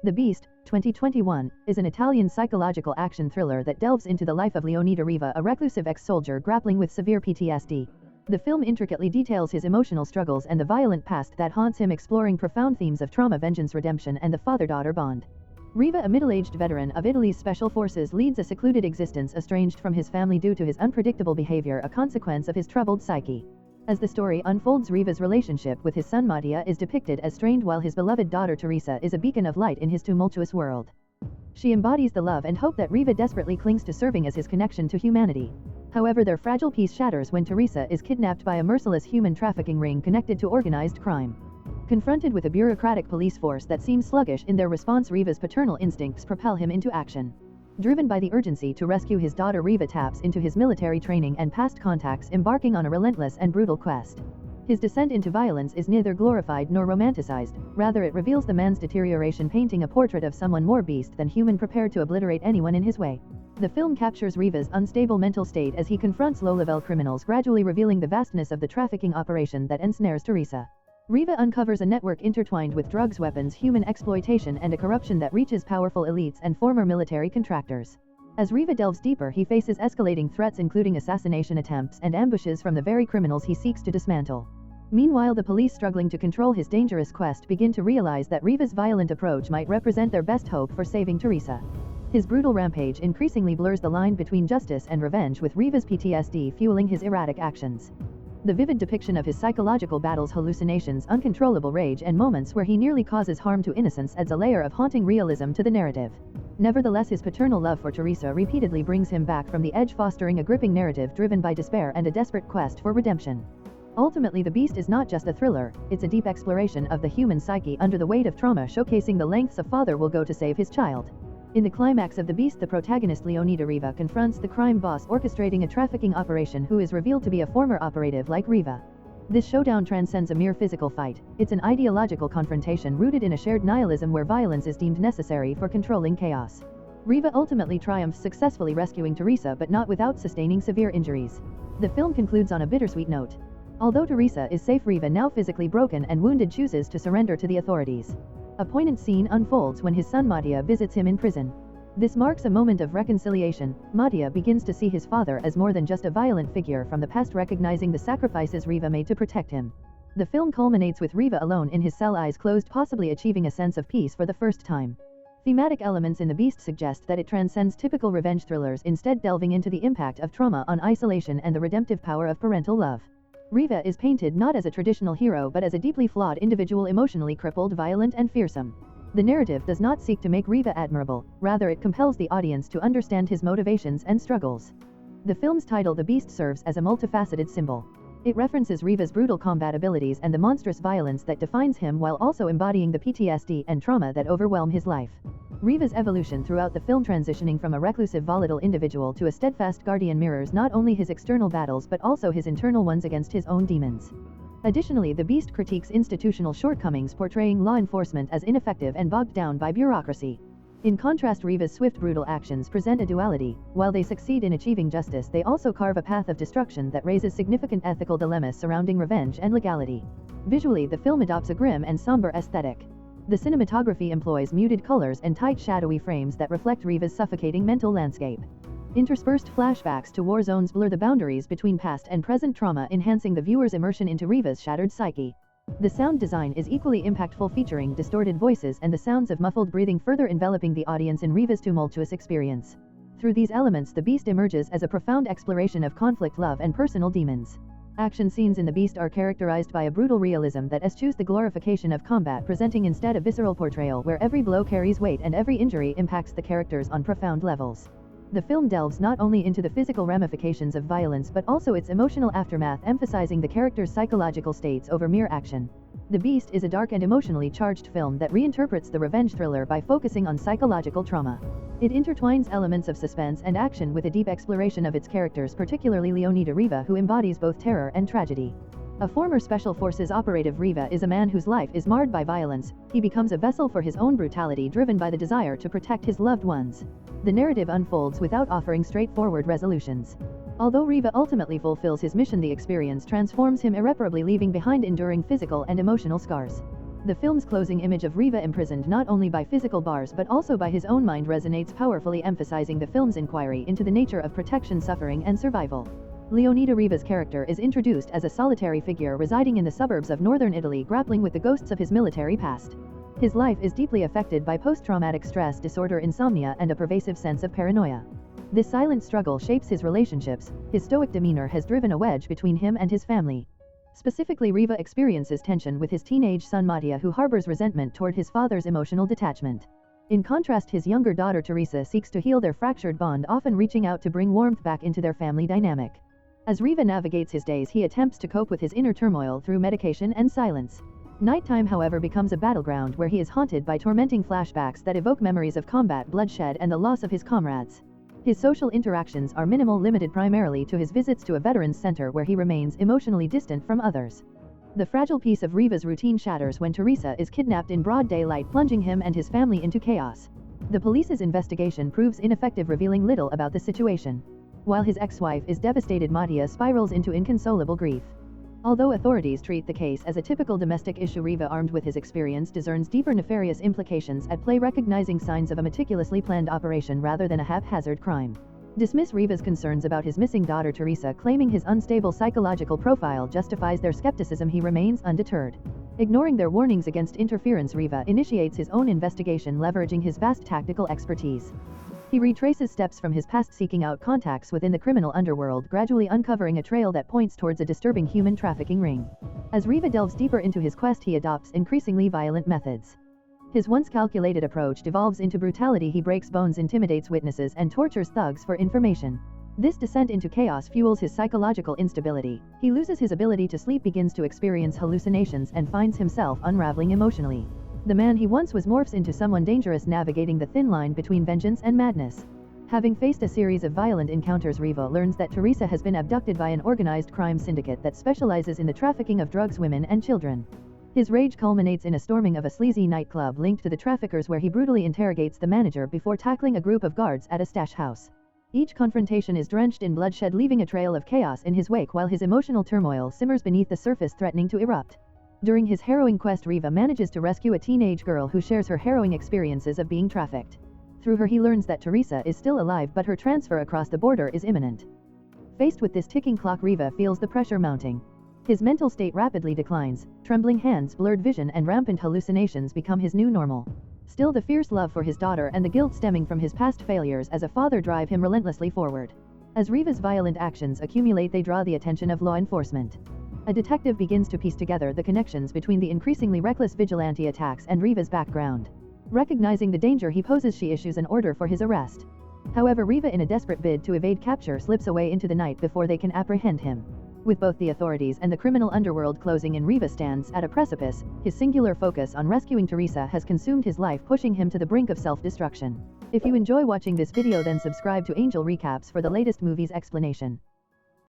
The Beast, 2021, is an Italian psychological action thriller that delves into the life of Leonida Reva, a reclusive ex-soldier grappling with severe PTSD. The film intricately details his emotional struggles and the violent past that haunts him, exploring profound themes of trauma, vengeance, redemption, and the father-daughter bond. Reva, a middle-aged veteran of Italy's special forces, leads a secluded existence estranged from his family due to his unpredictable behavior, a consequence of his troubled psyche. As the story unfolds, Reva's relationship with his son Mattia is depicted as strained, while his beloved daughter Teresa is a beacon of light in his tumultuous world. She embodies the love and hope that Reva desperately clings to, serving as his connection to humanity. However, their fragile peace shatters when Teresa is kidnapped by a merciless human trafficking ring connected to organized crime. Confronted with a bureaucratic police force that seems sluggish in their response, Reva's paternal instincts propel him into action. Driven by the urgency to rescue his daughter, Reva taps into his military training and past contacts, embarking on a relentless and brutal quest. His descent into violence is neither glorified nor romanticized, rather it reveals the man's deterioration, painting a portrait of someone more beast than human, prepared to obliterate anyone in his way. The film captures Reva's unstable mental state as he confronts low-level criminals, gradually revealing the vastness of the trafficking operation that ensnares Teresa. Reva uncovers a network intertwined with drugs, weapons, human exploitation, and a corruption that reaches powerful elites and former military contractors. As Reva delves deeper, he faces escalating threats, including assassination attempts and ambushes from the very criminals he seeks to dismantle. Meanwhile, the police, struggling to control his dangerous quest, begin to realize that Reva's violent approach might represent their best hope for saving Teresa. His brutal rampage increasingly blurs the line between justice and revenge, with Reva's PTSD fueling his erratic actions. The vivid depiction of his psychological battles, hallucinations, uncontrollable rage, and moments where he nearly causes harm to innocence adds a layer of haunting realism to the narrative. Nevertheless, his paternal love for Teresa repeatedly brings him back from the edge, fostering a gripping narrative driven by despair and a desperate quest for redemption. Ultimately, The Beast is not just a thriller, it's a deep exploration of the human psyche under the weight of trauma, showcasing the lengths a father will go to save his child. In the climax of The Beast, the protagonist Leonida Reva confronts the crime boss orchestrating a trafficking operation, who is revealed to be a former operative like Reva. This showdown transcends a mere physical fight. It's an ideological confrontation rooted in a shared nihilism where violence is deemed necessary for controlling chaos. Reva ultimately triumphs, successfully rescuing Teresa, but not without sustaining severe injuries. The film concludes on a bittersweet note. Although Teresa is safe, Reva, now physically broken and wounded, chooses to surrender to the authorities. A poignant scene unfolds when his son Mattia visits him in prison. This marks a moment of reconciliation. Mattia begins to see his father as more than just a violent figure from the past, recognizing the sacrifices Reva made to protect him. The film culminates with Reva alone in his cell, eyes closed, possibly achieving a sense of peace for the first time. Thematic elements in The Beast suggest that it transcends typical revenge thrillers, instead delving into the impact of trauma on isolation and the redemptive power of parental love. Reva is painted not as a traditional hero but as a deeply flawed individual, emotionally crippled, violent, and fearsome. The narrative does not seek to make Reva admirable, rather it compels the audience to understand his motivations and struggles. The film's title, The Beast, serves as a multifaceted symbol. It references Reva's brutal combat abilities and the monstrous violence that defines him, while also embodying the PTSD and trauma that overwhelm his life. Reva's evolution throughout the film, transitioning from a reclusive, volatile individual to a steadfast guardian, mirrors not only his external battles but also his internal ones against his own demons. Additionally, The Beast critiques institutional shortcomings, portraying law enforcement as ineffective and bogged down by bureaucracy. In contrast, Reva's swift, brutal actions present a duality. While they succeed in achieving justice, they also carve a path of destruction that raises significant ethical dilemmas surrounding revenge and legality. Visually, the film adopts a grim and somber aesthetic. The cinematography employs muted colors and tight, shadowy frames that reflect Reva's suffocating mental landscape. Interspersed flashbacks to war zones blur the boundaries between past and present trauma, enhancing the viewer's immersion into Reva's shattered psyche. The sound design is equally impactful, featuring distorted voices and the sounds of muffled breathing, further enveloping the audience in Reva's tumultuous experience. Through these elements, The Beast emerges as a profound exploration of conflict, love, and personal demons. Action scenes in The Beast are characterized by a brutal realism that eschews the glorification of combat, presenting instead a visceral portrayal where every blow carries weight and every injury impacts the characters on profound levels. The film delves not only into the physical ramifications of violence but also its emotional aftermath, emphasizing the character's psychological states over mere action. The Beast is a dark and emotionally charged film that reinterprets the revenge thriller by focusing on psychological trauma. It intertwines elements of suspense and action with a deep exploration of its characters, particularly Leonida Reva, who embodies both terror and tragedy. A former Special Forces operative, Reva is a man whose life is marred by violence. He becomes a vessel for his own brutality, driven by the desire to protect his loved ones. The narrative unfolds without offering straightforward resolutions. Although Reva ultimately fulfills his mission, the experience transforms him irreparably, leaving behind enduring physical and emotional scars. The film's closing image of Reva imprisoned not only by physical bars but also by his own mind resonates powerfully, emphasizing the film's inquiry into the nature of protection, suffering, and survival. Leonida Reva's character is introduced as a solitary figure residing in the suburbs of northern Italy, grappling with the ghosts of his military past. His life is deeply affected by post-traumatic stress disorder, insomnia, and a pervasive sense of paranoia. This silent struggle shapes his relationships. His stoic demeanor has driven a wedge between him and his family. Specifically, Reva experiences tension with his teenage son Mattia, who harbors resentment toward his father's emotional detachment. In contrast, his younger daughter Teresa seeks to heal their fractured bond, often reaching out to bring warmth back into their family dynamic. As Reva navigates his days, he attempts to cope with his inner turmoil through medication and silence. Nighttime, however, becomes a battleground where he is haunted by tormenting flashbacks that evoke memories of combat, bloodshed, and the loss of his comrades. His social interactions are minimal, limited primarily to his visits to a veterans center where he remains emotionally distant from others. The fragile peace of Reva's routine shatters when Teresa is kidnapped in broad daylight, plunging him and his family into chaos. The police's investigation proves ineffective, revealing little about the situation. While his ex-wife is devastated, Mattia spirals into inconsolable grief. Although authorities treat the case as a typical domestic issue, Reva, armed with his experience, discerns deeper nefarious implications at play, recognizing signs of a meticulously planned operation rather than a haphazard crime. Dismiss Reva's concerns about his missing daughter Teresa, claiming his unstable psychological profile justifies their skepticism. He remains undeterred. Ignoring their warnings against interference, Reva initiates his own investigation, leveraging his vast tactical expertise. He retraces steps from his past, seeking out contacts within the criminal underworld, gradually uncovering a trail that points towards a disturbing human trafficking ring. As Reva delves deeper into his quest, he adopts increasingly violent methods. His once calculated approach devolves into brutality. He breaks bones, intimidates witnesses, and tortures thugs for information. This descent into chaos fuels his psychological instability. He loses his ability to sleep, begins to experience hallucinations, and finds himself unraveling emotionally. The man he once was morphs into someone dangerous, navigating the thin line between vengeance and madness. Having faced a series of violent encounters, Reva learns that Teresa has been abducted by an organized crime syndicate that specializes in the trafficking of drugs, women, and children. His rage culminates in a storming of a sleazy nightclub linked to the traffickers, where he brutally interrogates the manager before tackling a group of guards at a stash house. Each confrontation is drenched in bloodshed, leaving a trail of chaos in his wake, while his emotional turmoil simmers beneath the surface, threatening to erupt. During his harrowing quest, Reva manages to rescue a teenage girl who shares her harrowing experiences of being trafficked. Through her, he learns that Teresa is still alive, but her transfer across the border is imminent. Faced with this ticking clock, Reva feels the pressure mounting. His mental state rapidly declines. Trembling hands, blurred vision, and rampant hallucinations become his new normal. Still, the fierce love for his daughter and the guilt stemming from his past failures as a father drive him relentlessly forward. As Reva's violent actions accumulate, they draw the attention of law enforcement. A detective begins to piece together the connections between the increasingly reckless vigilante attacks and Reva's background. Recognizing the danger he poses, she issues an order for his arrest. However, Reva, in a desperate bid to evade capture, slips away into the night before they can apprehend him. With both the authorities and the criminal underworld closing in, Reva stands at a precipice. His singular focus on rescuing Teresa has consumed his life, pushing him to the brink of self-destruction. If you enjoy watching this video, then subscribe to Angel Recaps for the latest movies explanation.